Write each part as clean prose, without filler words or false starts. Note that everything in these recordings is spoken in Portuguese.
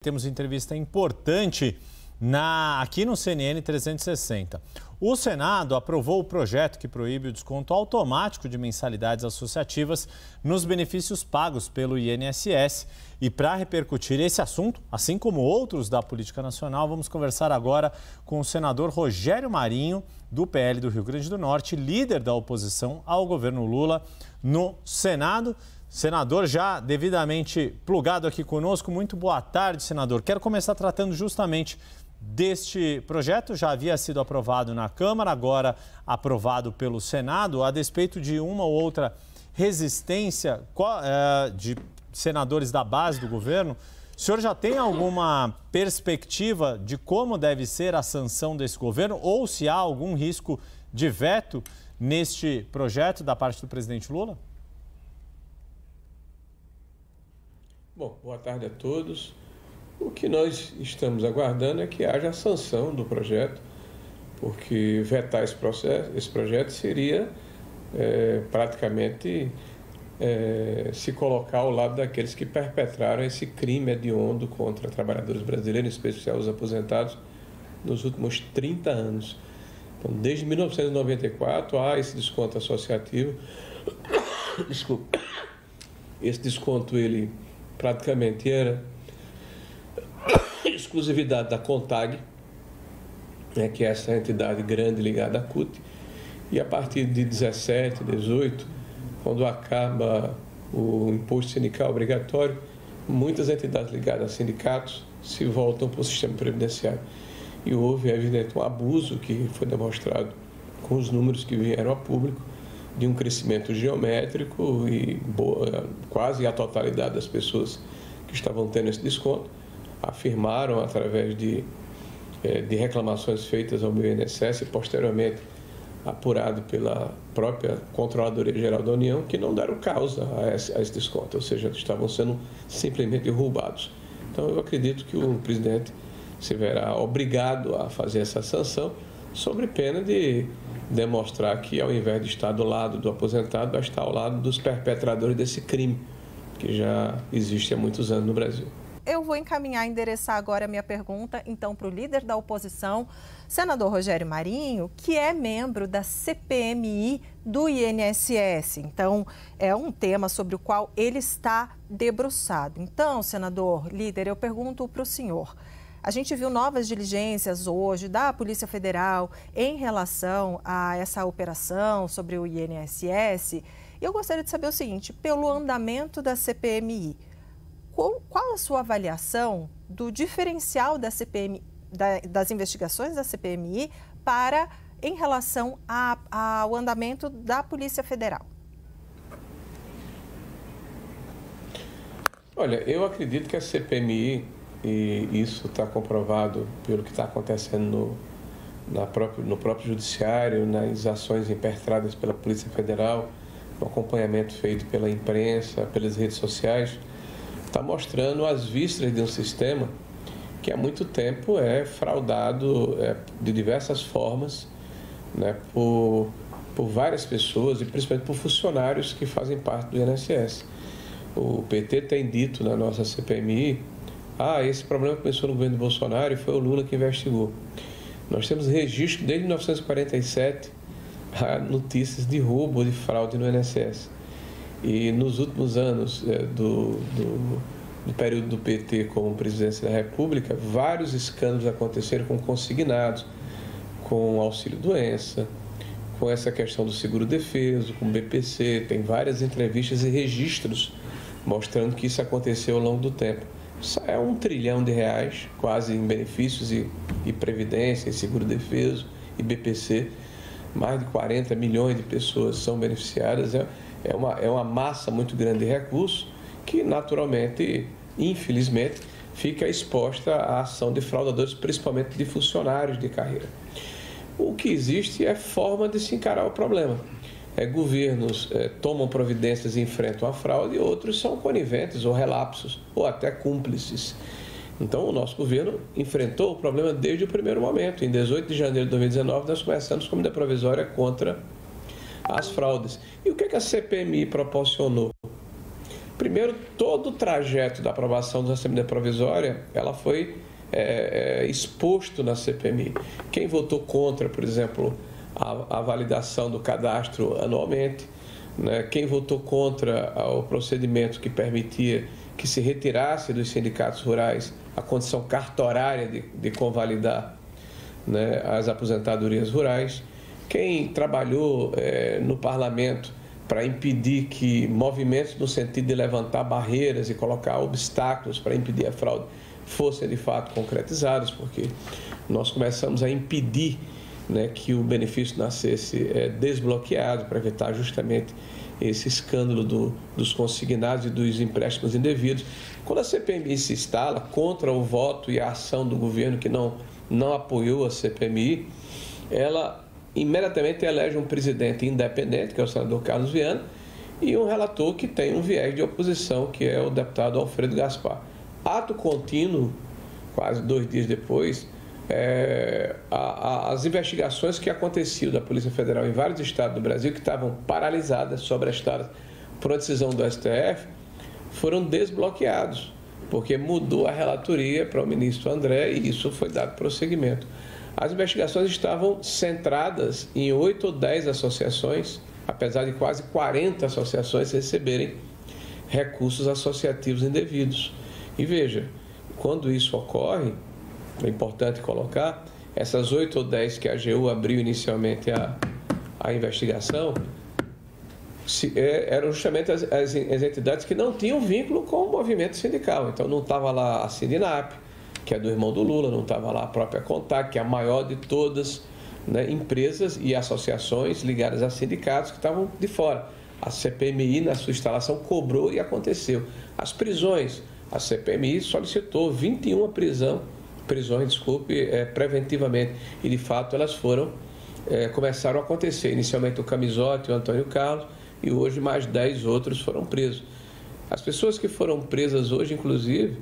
Temos entrevista importante aqui no CNN 360. O Senado aprovou o projeto que proíbe o desconto automático de mensalidades associativas nos benefícios pagos pelo INSS. E para repercutir esse assunto, assim como outros da política nacional, vamos conversar agora com o senador Rogério Marinho, do PL do Rio Grande do Norte, líder da oposição ao governo Lula no Senado. Senador, já devidamente plugado aqui conosco, muito boa tarde, senador. Quero começar tratando justamente deste projeto, já havia sido aprovado na Câmara, agora aprovado pelo Senado, a despeito de uma ou outra resistência de senadores da base do governo. O senhor já tem alguma perspectiva de como deve ser a sanção desse governo ou se há algum risco de veto neste projeto da parte do presidente Lula? Bom, boa tarde a todos. O que nós estamos aguardando é que haja a sanção do projeto, porque vetar esse projeto seria praticamente se colocar ao lado daqueles que perpetraram esse crime hediondo contra trabalhadores brasileiros, em especial os aposentados, nos últimos 30 anos. Então, desde 1994 há esse desconto associativo. Desculpa. Esse desconto, ele praticamente era exclusividade da CONTAG, que é essa entidade grande ligada à CUT, e a partir de 17, 18, quando acaba o imposto sindical obrigatório, muitas entidades ligadas a sindicatos se voltam para o sistema previdenciário. E houve, é evidente, um abuso que foi demonstrado com os números que vieram a público, de um crescimento geométrico e quase a totalidade das pessoas que estavam tendo esse desconto afirmaram, através de reclamações feitas ao INSS e posteriormente apurado pela própria Controladoria Geral da União, que não deram causa a esse desconto, ou seja, estavam sendo simplesmente roubados. Então, eu acredito que o presidente se verá obrigado a fazer essa sanção, sobre pena de demonstrar que, ao invés de estar do lado do aposentado, vai estar ao lado dos perpetradores desse crime, que já existe há muitos anos no Brasil. Eu vou endereçar agora a minha pergunta, então, para o líder da oposição, senador Rogério Marinho, que é membro da CPMI do INSS. Então, é um tema sobre o qual ele está debruçado. Então, senador, líder, eu pergunto para o senhor. A gente viu novas diligências hoje da Polícia Federal em relação a essa operação sobre o INSS. E eu gostaria de saber o seguinte, pelo andamento da CPMI, qual a sua avaliação do diferencial da CPMI, das investigações da CPMI em relação ao andamento da Polícia Federal? Olha, eu acredito que a CPMI, e isso está comprovado pelo que está acontecendo no próprio judiciário, nas ações impetradas pela Polícia Federal, no acompanhamento feito pela imprensa, pelas redes sociais, está mostrando as vísceras de um sistema que há muito tempo é fraudado de diversas formas, por várias pessoas e principalmente por funcionários que fazem parte do INSS. O PT tem dito na nossa CPMI, esse problema começou no governo de Bolsonaro e foi o Lula que investigou. Nós temos registro desde 1947 a notícias de roubo ou de fraude no INSS. E nos últimos anos do período do PT como presidência da República, vários escândalos aconteceram com consignados, com auxílio-doença, com essa questão do seguro-defeso, com o BPC. Tem várias entrevistas e registros mostrando que isso aconteceu ao longo do tempo. Isso é R$1 trilhão, quase em benefícios e previdência, e seguro-defeso e BPC. Mais de 40 milhões de pessoas são beneficiadas. É uma massa muito grande de recursos que, naturalmente, infelizmente, fica exposta à ação de fraudadores, principalmente de funcionários de carreira. O que existe é forma de se encarar o problema. Governos tomam providências e enfrentam a fraude e outros são coniventes ou relapsos ou até cúmplices. Então, o nosso governo enfrentou o problema desde o primeiro momento. Em 18 de janeiro de 2019, nós começamos com medida provisória contra as fraudes. E o que a CPMI proporcionou? Primeiro, todo o trajeto da aprovação da Assembleia Provisória, ela foi exposto na CPMI. Quem votou contra, por exemplo, a validação do cadastro anualmente, né? Quem votou contra o procedimento que permitia que se retirasse dos sindicatos rurais a condição cartorária de convalidar, né, as aposentadorias rurais, quem trabalhou no parlamento para impedir que movimentos no sentido de levantar barreiras e colocar obstáculos para impedir a fraude fossem de fato concretizados, porque nós começamos a impedir, né, que o benefício nascesse desbloqueado para evitar justamente esse escândalo dos consignados e dos empréstimos indevidos. Quando a CPMI se instala contra o voto e a ação do governo que não apoiou a CPMI, ela imediatamente elege um presidente independente, que é o senador Carlos Viana, e um relator que tem um viés de oposição, que é o deputado Alfredo Gaspar. Ato contínuo, quase 2 dias depois, as investigações que aconteciam da Polícia Federal em vários estados do Brasil, que estavam paralisadas, sobrestadas por uma decisão do STF, foram desbloqueados, porque mudou a relatoria para o ministro André e isso foi dado prosseguimento. As investigações estavam centradas em 8 ou 10 associações, apesar de quase 40 associações receberem recursos associativos indevidos. E veja, quando isso ocorre, é importante colocar, essas 8 ou 10 que a AGU abriu inicialmente a investigação, eram justamente as entidades que não tinham vínculo com o movimento sindical. Então não estava lá a Sindinap, que é do irmão do Lula, não estava lá a própria Contac, que é a maior de todas, né, empresas e associações ligadas a sindicatos que estavam de fora. A CPMI, na sua instalação, cobrou e aconteceu. As prisões, a CPMI solicitou 21 prisões, preventivamente, e de fato elas começaram a acontecer. Inicialmente o Camisotti, o Antônio Carlos, e hoje mais 10 outros foram presos. As pessoas que foram presas hoje, inclusive,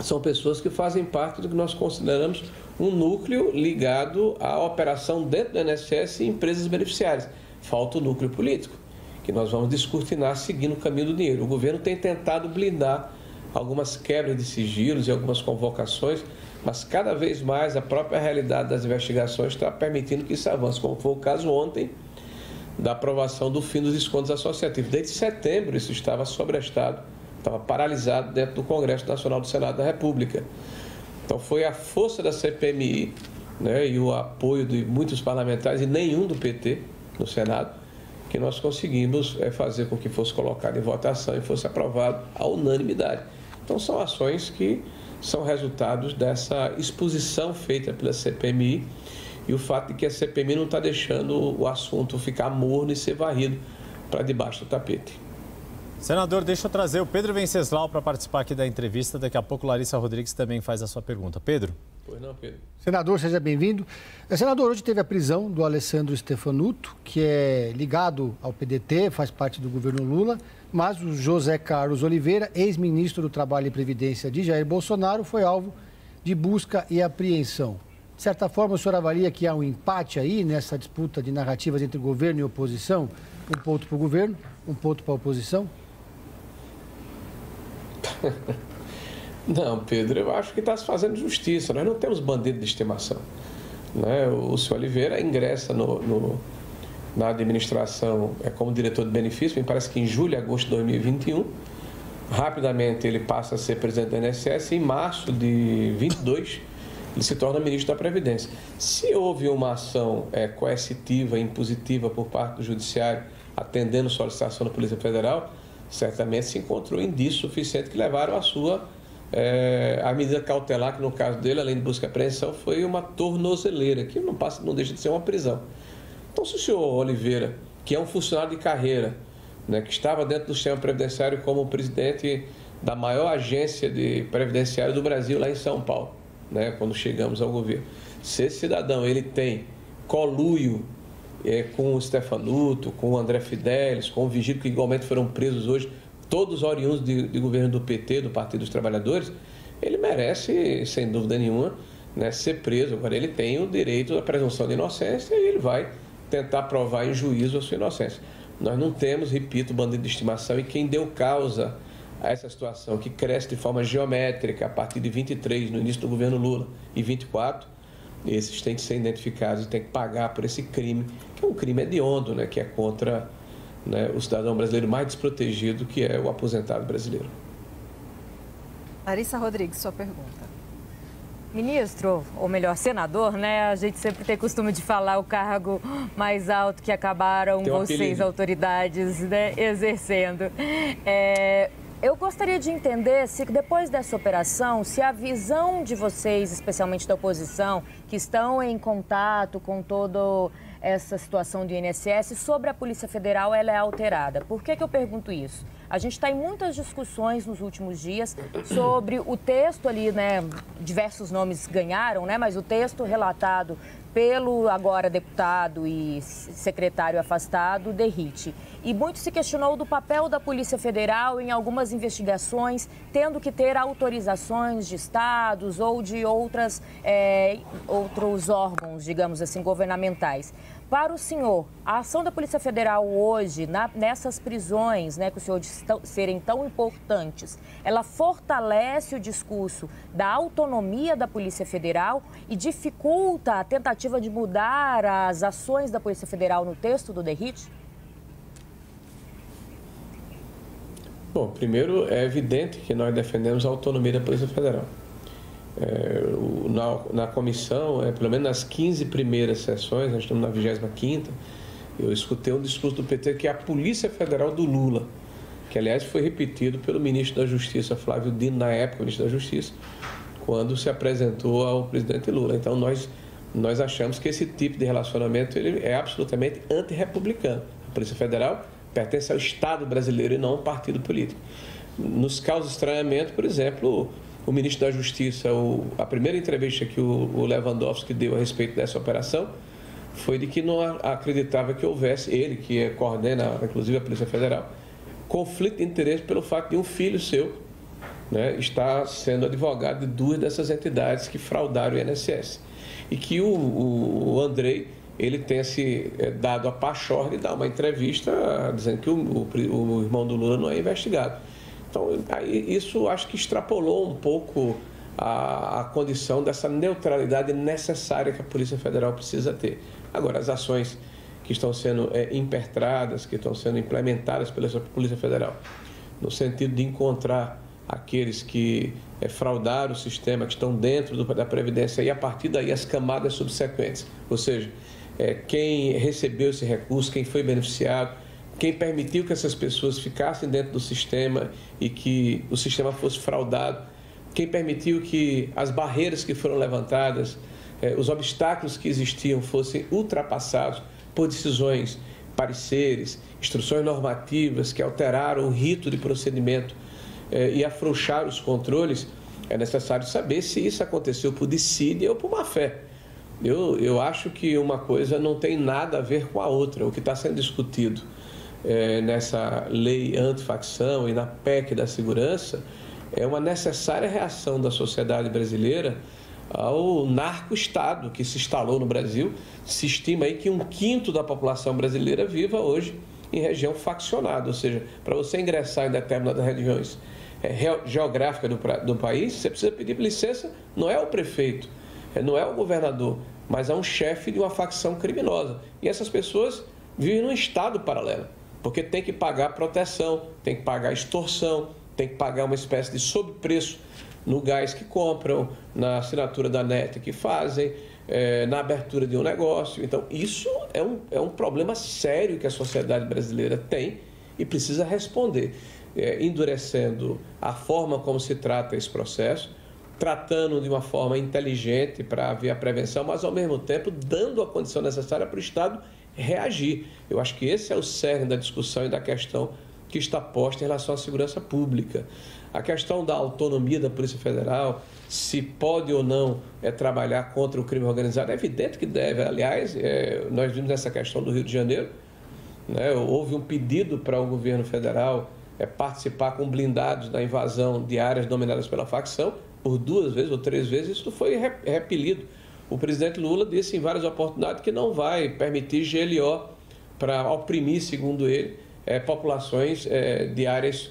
são pessoas que fazem parte do que nós consideramos um núcleo ligado à operação dentro do INSS e empresas beneficiárias. Falta o núcleo político, que nós vamos descortinar seguindo o caminho do dinheiro. O governo tem tentado blindar algumas quebras de sigilos e algumas convocações, mas cada vez mais a própria realidade das investigações está permitindo que isso avance, como foi o caso ontem da aprovação do fim dos descontos associativos. Desde setembro isso estava sobrestado, estava paralisado dentro do Congresso Nacional do Senado da República. Então foi a força da CPMI, né, e o apoio de muitos parlamentares e nenhum do PT no Senado, que nós conseguimos fazer com que fosse colocado em votação e fosse aprovado à unanimidade. Então são ações que são resultados dessa exposição feita pela CPMI e o fato de que a CPMI não está deixando o assunto ficar morno e ser varrido para debaixo do tapete. Senador, deixa eu trazer o Pedro Venceslau para participar aqui da entrevista. Daqui a pouco Larissa Rodrigues também faz a sua pergunta. Pedro? Pois não, Pedro. Senador, seja bem-vindo. Senador, hoje teve a prisão do Alessandro Stefanuto, que é ligado ao PDT, faz parte do governo Lula, mas o José Carlos Oliveira, ex-ministro do Trabalho e Previdência de Jair Bolsonaro, foi alvo de busca e apreensão. De certa forma, o senhor avalia que há um empate aí nessa disputa de narrativas entre governo e oposição? Um ponto para o governo, um ponto para a oposição? Não, Pedro, eu acho que está se fazendo justiça. Nós não temos bandido de estimação, né? O senhor Oliveira ingressa na administração como diretor de benefício, me parece que em julho e agosto de 2021. Rapidamente ele passa a ser presidente do INSS e em março de 22 ele se torna ministro da Previdência. Se houve uma ação coercitiva e impositiva por parte do Judiciário, atendendo solicitação da Polícia Federal, certamente se encontrou indícios suficientes que levaram a medida cautelar, que no caso dele, além de busca e apreensão, foi uma tornozeleira, que não deixa de ser uma prisão. Então, se o senhor Oliveira, que é um funcionário de carreira, né, que estava dentro do sistema previdenciário como presidente da maior agência previdenciária do Brasil, lá em São Paulo, né, quando chegamos ao governo, se esse cidadão ele tem conluio com o Stefanuto, com o André Fidelis, com o Vigílio, que igualmente foram presos hoje, todos oriundos de governo do PT, do Partido dos Trabalhadores, ele merece, sem dúvida nenhuma, né, ser preso. Agora, ele tem o direito da presunção de inocência e ele vai tentar provar em juízo a sua inocência. Nós não temos, repito, bandido de estimação, e quem deu causa a essa situação, que cresce de forma geométrica a partir de 23, no início do governo Lula, e 24, esses têm que ser identificados e têm que pagar por esse crime, que é um crime hediondo, né, que é contra, né, o cidadão brasileiro mais desprotegido, que é o aposentado brasileiro. Larissa Rodrigues, sua pergunta. Ministro, ou melhor, senador, né? A gente sempre tem costume de falar o cargo mais alto que acabaram vocês, autoridades, né, exercendo. Eu gostaria de entender se depois dessa operação, se a visão de vocês, especialmente da oposição, que estão em contato com toda essa situação do INSS, sobre a Polícia Federal, ela é alterada. Por que eu pergunto isso? A gente está em muitas discussões nos últimos dias sobre o texto ali, né? Diversos nomes ganharam, né? Mas o texto relatado pelo agora deputado e secretário afastado, Derrite. E muito se questionou do papel da Polícia Federal em algumas investigações, tendo que ter autorizações de estados ou de outros órgãos, digamos assim, governamentais. Para o senhor, a ação da Polícia Federal hoje, nessas prisões, né, que o senhor diz serem tão importantes, ela fortalece o discurso da autonomia da Polícia Federal e dificulta a tentativa de mudar as ações da Polícia Federal no texto do Derrite? Bom, primeiro é evidente que nós defendemos a autonomia da Polícia Federal. Na comissão, pelo menos nas 15 primeiras sessões, nós estamos na 25ª, eu escutei um discurso do PT que é a Polícia Federal do Lula, que aliás foi repetido pelo ministro da Justiça, Flávio Dino, na época, ministro da Justiça, quando se apresentou ao presidente Lula. Então nós achamos que esse tipo de relacionamento ele é absolutamente antirrepublicano. A Polícia Federal pertence ao Estado brasileiro e não a um partido político. Nos causa estranhamento, por exemplo, o ministro da Justiça, a primeira entrevista que o Lewandowski deu a respeito dessa operação foi de que não acreditava que houvesse, ele que coordena, inclusive, a Polícia Federal, conflito de interesse pelo fato de um filho seu, né, estar sendo advogado de duas dessas entidades que fraudaram o INSS. E que o Andrei, ele tenha se dado a pachorra de dar uma entrevista dizendo que o irmão do Lula não é investigado. Então, isso acho que extrapolou um pouco a condição dessa neutralidade necessária que a Polícia Federal precisa ter. Agora, as ações que estão sendo impetradas, que estão sendo implementadas pela Polícia Federal, no sentido de encontrar aqueles que fraudaram o sistema, que estão dentro da Previdência, e a partir daí as camadas subsequentes, ou seja, quem recebeu esse recurso, quem foi beneficiado, quem permitiu que essas pessoas ficassem dentro do sistema e que o sistema fosse fraudado, quem permitiu que as barreiras que foram levantadas, os obstáculos que existiam fossem ultrapassados por decisões, pareceres, instruções normativas que alteraram o rito de procedimento e afrouxaram os controles, é necessário saber se isso aconteceu por dissídia ou por má-fé. Eu acho que uma coisa não tem nada a ver com a outra. O que está sendo discutido nessa lei antifacção e na PEC da segurança é uma necessária reação da sociedade brasileira ao narco-estado que se instalou no Brasil. Se estima aí que 1/5 da população brasileira viva hoje em região faccionada, ou seja, para você ingressar em determinadas regiões geográficas do país, você precisa pedir licença, não é o prefeito, não é o governador, mas é um chefe de uma facção criminosa. E essas pessoas vivem num estado paralelo, porque tem que pagar proteção, tem que pagar extorsão, tem que pagar uma espécie de sobrepreço no gás que compram, na assinatura da NET que fazem, na abertura de um negócio. Então, isso é um problema sério que a sociedade brasileira tem e precisa responder, endurecendo a forma como se trata esse processo, tratando de uma forma inteligente para haver a prevenção, mas, ao mesmo tempo, dando a condição necessária para o Estado reagir. Eu acho que esse é o cerne da discussão e da questão que está posta em relação à segurança pública. A questão da autonomia da Polícia Federal, se pode ou não trabalhar contra o crime organizado, é evidente que deve. Aliás, nós vimos essa questão do Rio de Janeiro, né? Houve um pedido para o governo federal participar com blindados da invasão de áreas dominadas pela facção, por 2 vezes ou 3 vezes, isso foi repelido. O presidente Lula disse em várias oportunidades que não vai permitir GLO para oprimir, segundo ele, populações de áreas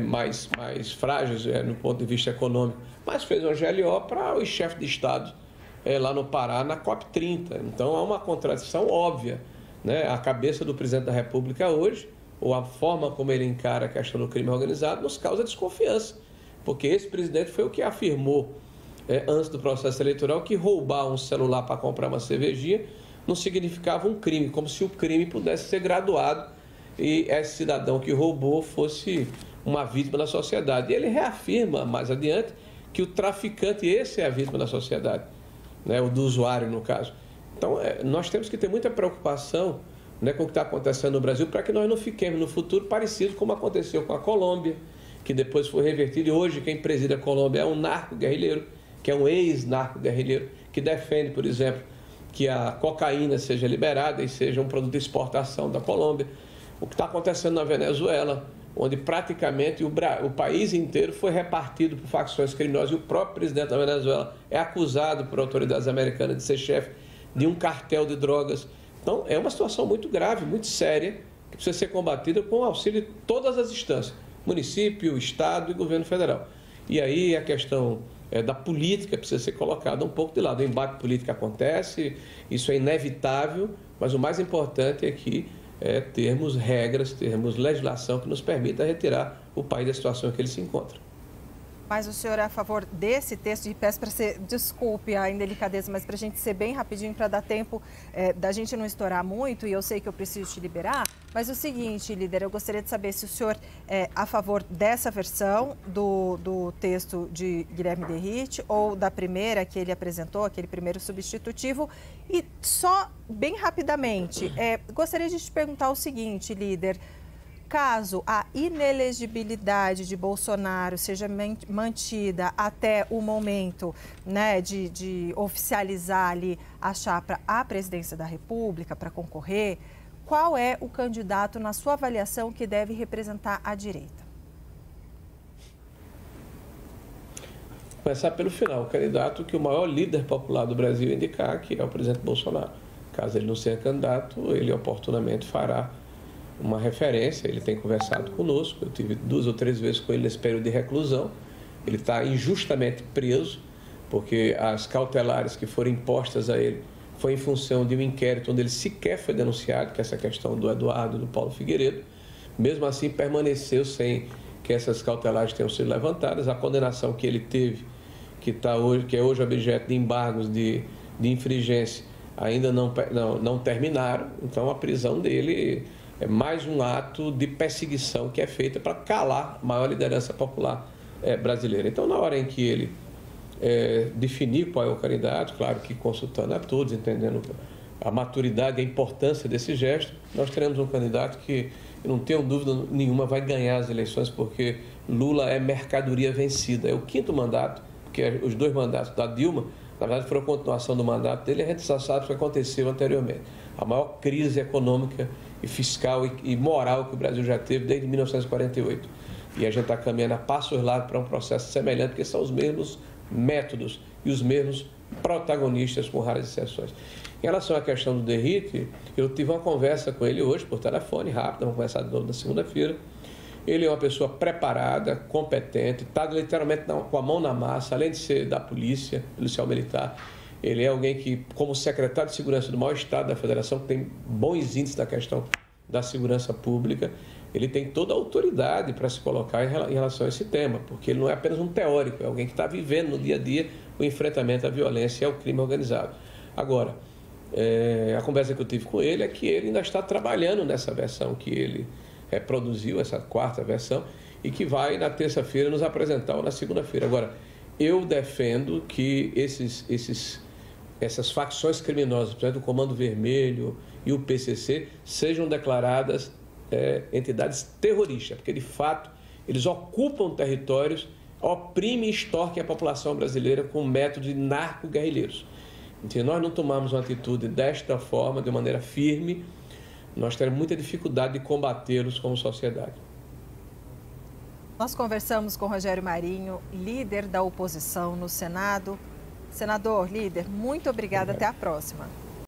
mais frágeis no ponto de vista econômico. Mas fez uma GLO para os chefes de Estado lá no Pará, na COP30. Então, há uma contradição óbvia, né? A cabeça do presidente da República hoje, ou a forma como ele encara a questão do crime organizado, nos causa desconfiança. Porque esse presidente foi o que afirmou, antes do processo eleitoral, que roubar um celular para comprar uma cervejinha não significava um crime, como se o crime pudesse ser graduado e esse cidadão que roubou fosse uma vítima da sociedade. E ele reafirma mais adiante que o traficante, esse é a vítima da sociedade, né? O do usuário, no caso. Então, nós temos que ter muita preocupação, né, com o que está acontecendo no Brasil, para que nós não fiquemos no futuro parecido como aconteceu com a Colômbia, que depois foi revertido, e hoje quem preside a Colômbia é um narco-guerrilheiro, que é um ex-narco-guerrilheiro, que defende, por exemplo, que a cocaína seja liberada e seja um produto de exportação da Colômbia. O que está acontecendo na Venezuela, onde praticamente o país inteiro foi repartido por facções criminosas, e o próprio presidente da Venezuela é acusado por autoridades americanas de ser chefe de um cartel de drogas. Então, é uma situação muito grave, muito séria, que precisa ser combatida com o auxílio de todas as instâncias, município, Estado e governo federal. E aí a questão da política precisa ser colocada um pouco de lado. O embate político acontece, isso é inevitável, mas o mais importante é que termos regras, termos legislação que nos permita retirar o país da situação em que ele se encontra. Mas o senhor é a favor desse texto? E peço para você, desculpe a indelicadeza, mas para a gente ser bem rapidinho, para dar tempo da gente não estourar muito, e eu sei que eu preciso te liberar, mas o seguinte, líder, eu gostaria de saber se o senhor é a favor dessa versão do texto de Guilherme Derrit ou da primeira que ele apresentou, aquele primeiro substitutivo. E só bem rapidamente, gostaria de te perguntar o seguinte, líder: caso a inelegibilidade de Bolsonaro seja mantida até o momento, né, de oficializar ali a chapa à presidência da República para concorrer, qual é o candidato, na sua avaliação, que deve representar a direita? Começar pelo final, o candidato que o maior líder popular do Brasil indicar, que é o presidente Bolsonaro. Caso ele não seja candidato, ele oportunamente fará uma referência. Ele tem conversado conosco, eu tive 2 ou 3 vezes com ele nesse período de reclusão. Ele está injustamente preso, porque as cautelares que foram impostas a ele foi em função de um inquérito onde ele sequer foi denunciado, que é essa questão do Eduardo e do Paulo Figueiredo. Mesmo assim, permaneceu sem que essas cautelares tenham sido levantadas. A condenação que ele teve, que é hoje objeto de embargos de infringência, ainda não terminaram. Então, a prisão dele é mais um ato de perseguição que é feita para calar a maior liderança popular brasileira. Então, na hora em que ele definir qual é o candidato, claro que consultando a todos, entendendo a maturidade e a importância desse gesto, nós teremos um candidato que, eu não tenho dúvida nenhuma, vai ganhar as eleições, porque Lula é mercadoria vencida. É o 5º mandato, porque os 2 mandatos da Dilma, na verdade, foram a continuação do mandato dele, e a gente só sabe o que aconteceu anteriormente. A maior crise econômica e fiscal e moral que o Brasil já teve desde 1948. E a gente está caminhando a passos largos para um processo semelhante, porque são os mesmos métodos e os mesmos protagonistas, com raras exceções. Em relação à questão do Derrit, eu tive uma conversa com ele hoje por telefone, rápida, vamos conversar de novo na segunda-feira. Ele é uma pessoa preparada, competente, está literalmente com a mão na massa, além de ser da polícia, policial militar. Ele é alguém que, como secretário de Segurança do maior Estado da Federação, que tem bons índices na questão da segurança pública, ele tem toda a autoridade para se colocar em relação a esse tema, porque ele não é apenas um teórico, é alguém que está vivendo no dia a dia o enfrentamento à violência e ao crime organizado. Agora, a conversa que eu tive com ele é que ele ainda está trabalhando nessa versão que ele produziu, essa 4ª versão, e que vai na terça-feira nos apresentar ou na segunda-feira. Agora, eu defendo que essas facções criminosas, por exemplo, o Comando Vermelho e o PCC, sejam declaradas entidades terroristas, porque, de fato, eles ocupam territórios, oprimem e extorquem a população brasileira com métodos de narco-guerrilheiros. Se nós não tomarmos uma atitude desta forma, de maneira firme, nós teremos muita dificuldade de combatê-los como sociedade. Nós conversamos com Rogério Marinho, líder da oposição no Senado. Senador, líder, muito obrigada. Até a próxima.